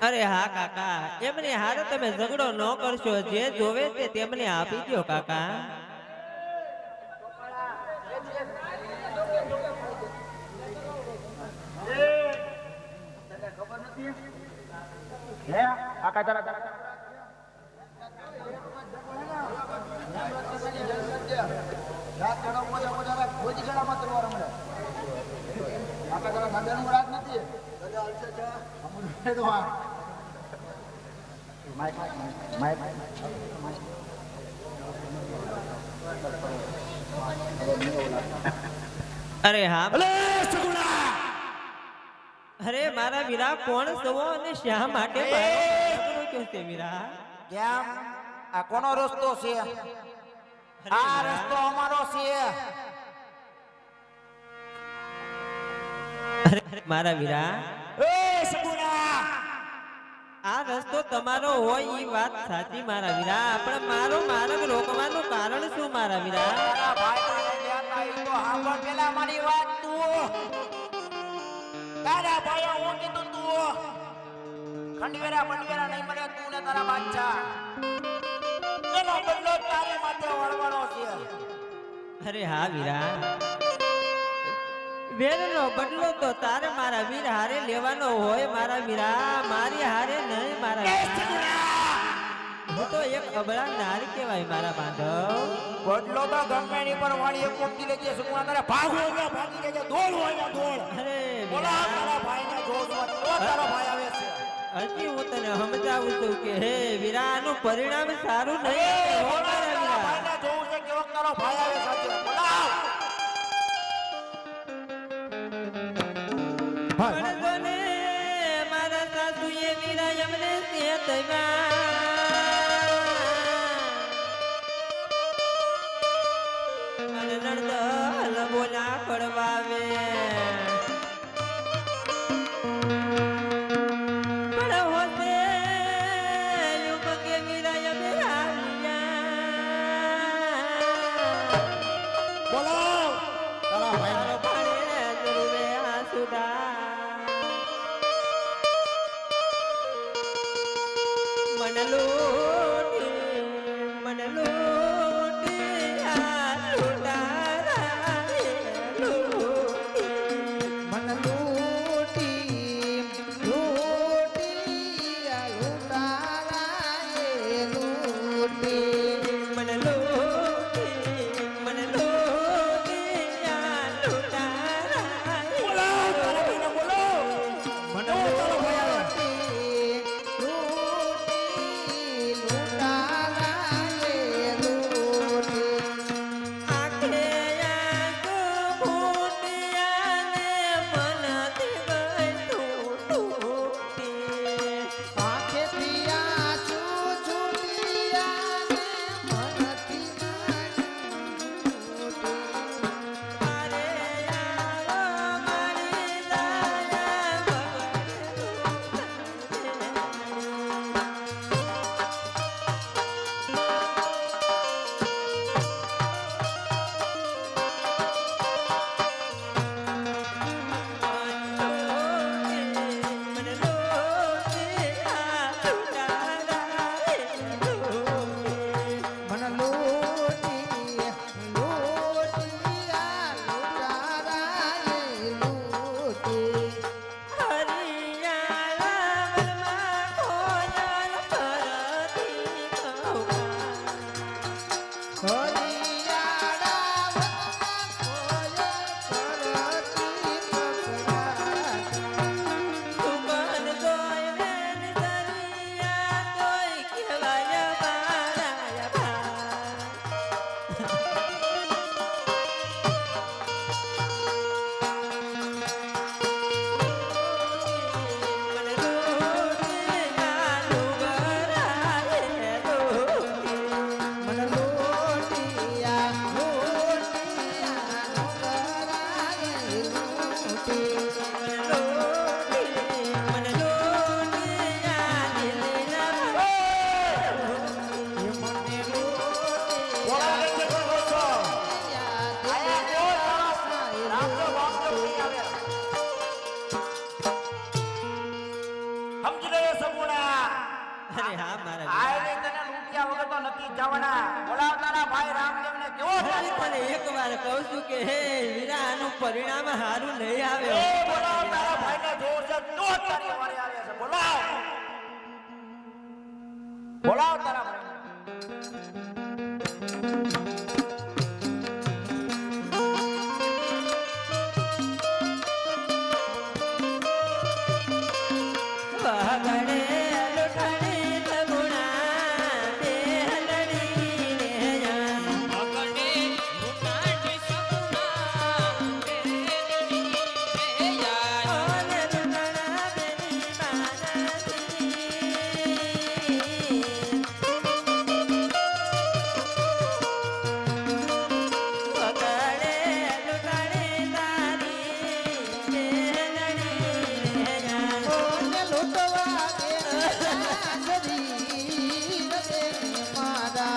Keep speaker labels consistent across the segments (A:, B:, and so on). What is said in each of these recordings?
A: અરે હા કાકા, એમની હારે તમે ઝઘડો ન કરશો, જે જોવે તે તેમને આપી દો કાકા.
B: ખબર નથી હે કાકા જરા જરા રાત ઘણો મોજા મોજા રાત કોઈ ઘણામાં તલવાર મળે કાકા જરા નંદનનું રાત નથી દાદા આલસે છે અમુને તો આ માઈક
A: અરે હા,
B: અલે સગુણા
A: અરે મારા વીરા કોણ છો અને શા માટે મારો ઝઘડો થયો છે વીરા?
C: કેમ આ કોનો રસ્તો છે? આ રસ્તો અમારો છે.
A: અરે મારા વીરા,
C: એ સગુણા
A: આ રસ્તો તમારો હોય એ વાત સાચી મારા વીરા, પણ મારો માર્ગ રોકવાનું કારણ શું મારા વીરા?
C: તારા ભાઈ લેતા ઈ તો સાંભળ પેલા મારી વાત તું. તારા ભાઈ હું કીધું તું ખંડવેરા બંડવેરા નહીં મળે તું ને તારા બાદશાહ એનો બદલો તારી માથે વળવાનો છે.
A: અરે હા વીરા, વેરનો બદલો તો તારે મારા વીર હારે લેવાનો હોય મારા વીરા, મારી હારે નહીં મારા વીરા. હું તો એક અબળા નાર કહેવાય મારા બાંધવ.
C: બદલો તો ગમે ની પર વાળી એક કોપી લેજે સુકવા તારે ભાગો હોય ભાગી જજે, દોડ હોય દોડ.
A: અરે
C: બોલા
A: વીરા,
C: તારા ભાઈને જોજો તો તારો ભાઈ આવે છે.
A: હજી હું તને સમજાવું છું કે હે વીરા, આનું પરિણામ સારું
C: એ
A: નહીં હો
C: બોલા
A: મારા
C: તારા
A: વીરા.
C: ભાઈને જોવું છે કેવો તારો ભાઈ આવે સાચે. બોલા
A: પણ જોને મારા સાસુએ વીરા એમને સેતવ્યા. અને નણદલ બોલા પડવાવે. પણ હોતે યુવકે વીરા એમને આવ્યા.
C: બોલા તારા ભાઈ
A: તારો ભાણે જરૂરે આસુડા. મન લૂટી આ લૂંટારાએ લૂંટી.
C: મન લૂટી આ લૂંટારાએ લૂંટી.
A: મન લૂટી આ લૂંટારાએ
C: બોલા તારા ભાઈને બોલો મને તારો ભાઈ આવે.
A: લૂંટી. વીરાનું પરિણામ સારું નહીં આવે
C: એ બોલાવ તારા ભાઈને જોર છે તો જ તારી વારે આવે છે બોલાવ બોલાવ તારા ભાઈને
A: વાગડે લોઠાણી સગુણા બેહલડી રે યા
D: અગણે લૂંટાડી સગુણા બેલડી રે યાર
A: ઓલે દુકાના બેની બાનાથી વાગડે લોઠાણી તારી બેહલડી રે યા
B: ઓને લૂંટવા દે શરીર દે મારા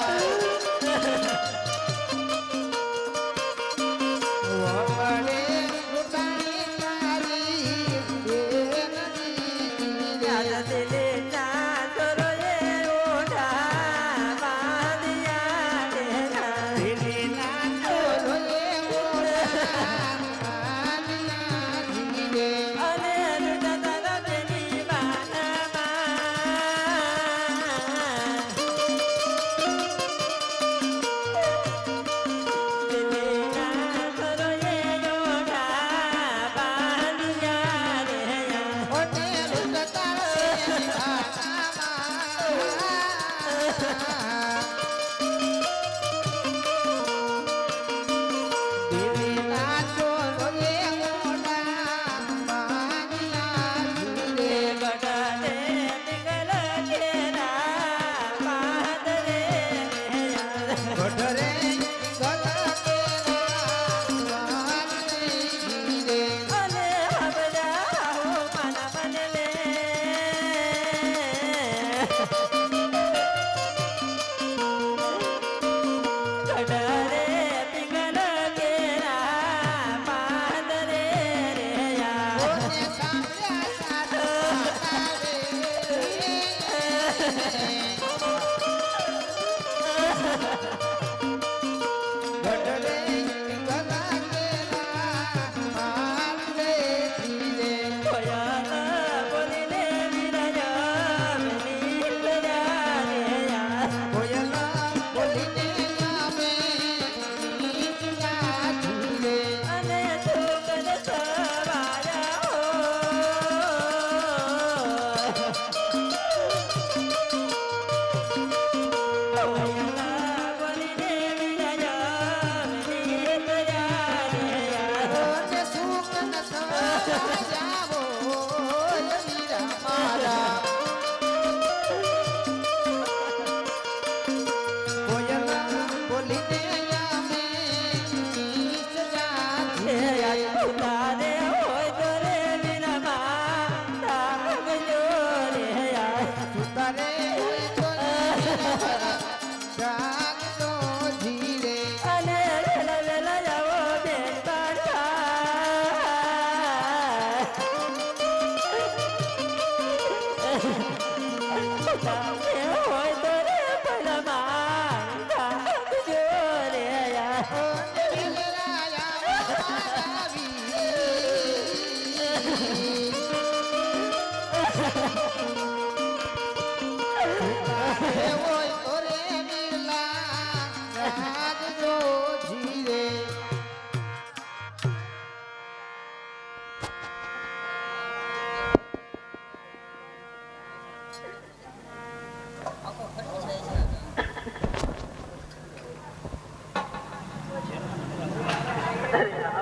B: વડે લૂંટાણી તારી બેનની
A: યાદ દિલે ના સરોએ ઓઢા બાંધિયા દેના
B: દિલે ના ચોલોએ મોરા જીવે
A: અને લૂંટાતા બેની બાનામાં દિલે ના સરોએ ઓઢા બાંધિયા દેના
B: ઓને લૂંટતા દિલે ના ચોલોએ મોરા જીવે
A: ગગને પિંગલ કેરા પાદરે
B: ગઢરે જીવે
A: અને હબરા હો માના બનલે ગઢરે પિંગલ કેરા પાદરે રે યા
B: ઓને સાંભળ્યા સાધુ ગઢરે ગલા કેલા મારે જીવે
A: કોયા બોલીને વિરાજા મની લયા રે યા
B: કોયલા બોલીને આવે નીચલા જીવે
A: અને છોકર સવાયા હો કોયલા બોલીને વિરાજા મની લયા રે યા
B: ઓને સુખ ન સજાવો વીરા મારા કોયલા બોલીને આવે નીચલા જીવે
A: ઉતારે હોય તો રે વિરમા તાગજો રે યા
B: સુતારે હોય તો જાગતો જીવે
A: અને વેલા વેલા જાવો બેન પાડતા ઉતારે હોય તો રે પલમાં તાગજો રે યા
B: ઓને વિલરાયા મારાવી સુતારે હોય તો રે વિરલા જાગતો જીવે
A: રે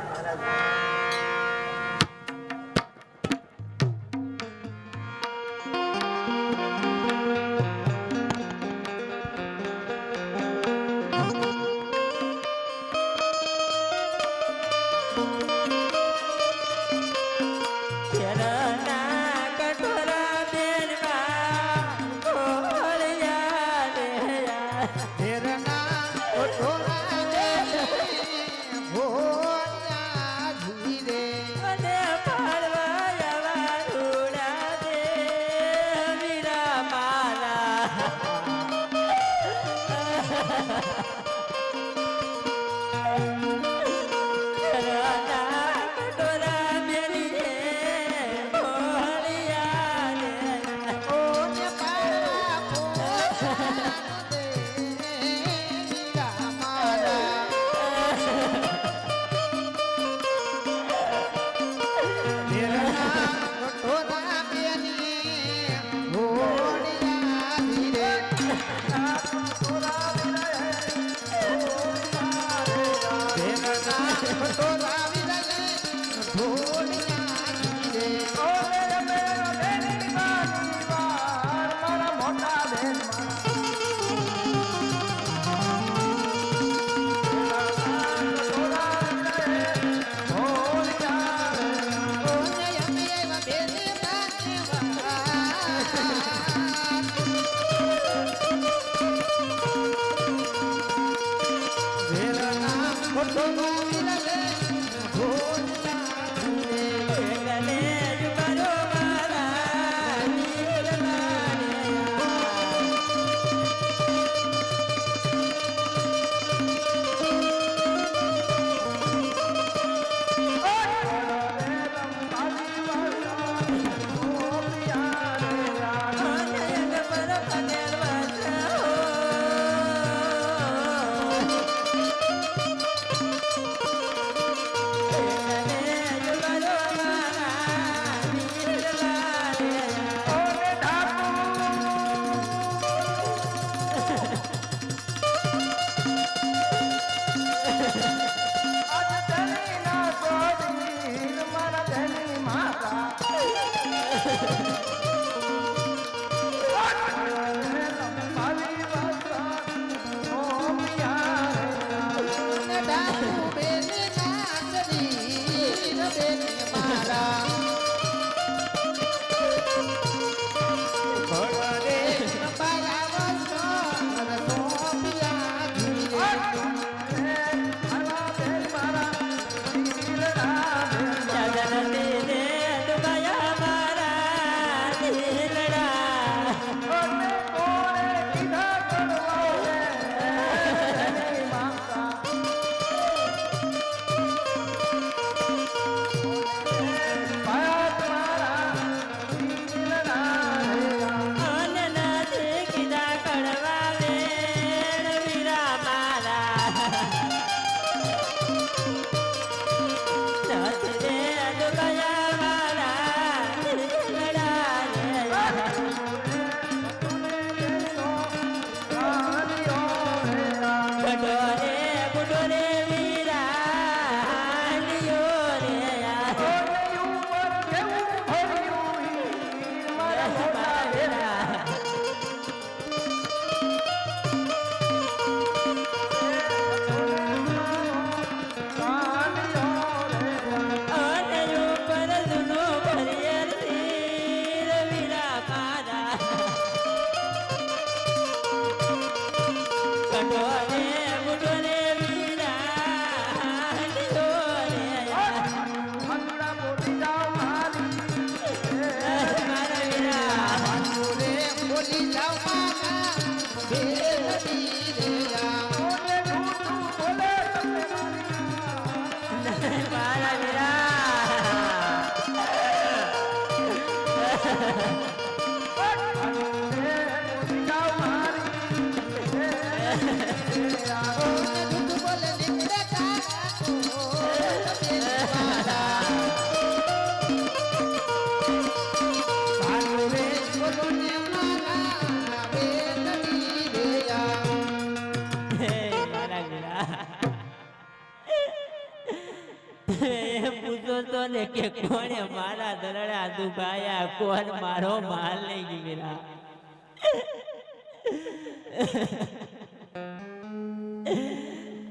A: પૂછો ને કે કોણે મારા દરડા દુભાયા, કોણ મારો માલ લઈ ગયેલા.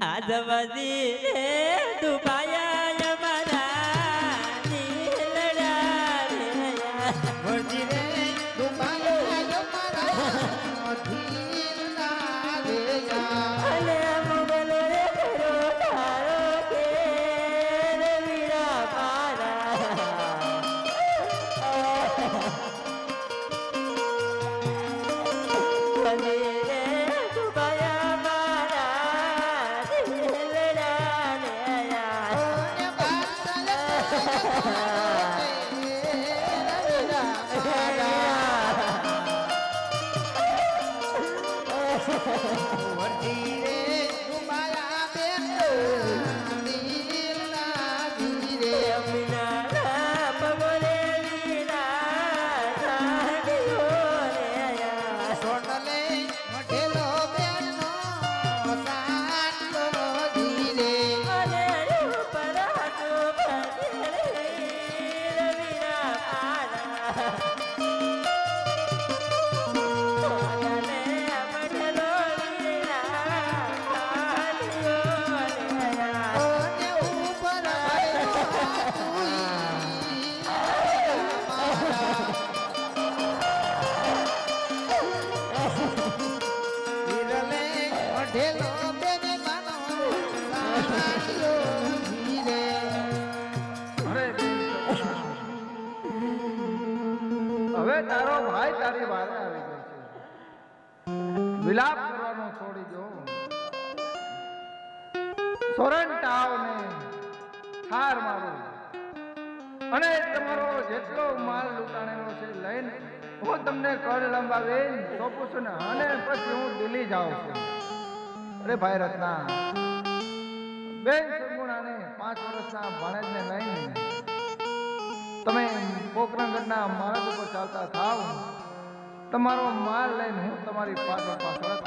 A: આદવાદી દુભાયા મારા દિલડા રે અલે મોગલ રે કરો તારો કે રે વીરા મારા રે દુભાયા મારા દિલડા રે
B: હવે તારો ભાઈ તારી વારે આવી ગયો છે. વિલાપ કરવાનો છોડી દો. સોરણ ટાવને હાર મારો અને તમારો જેટલો માલ લૂંટાણેલો છે લઈને હું તમને કર લંબાવીને સોંપું છું ને અને પછી હું દિલ્હી જાઉં છું. અરે ભાઈ રત્ના, બેન સુગુણાને 5 વર્ષના ભાણેજને લઈને તમે પોકરણગઢના માર્ગ ઉપર ચાલતા થાવ. તમારો માલ લઈને હું તમારી પાછળ પાછળ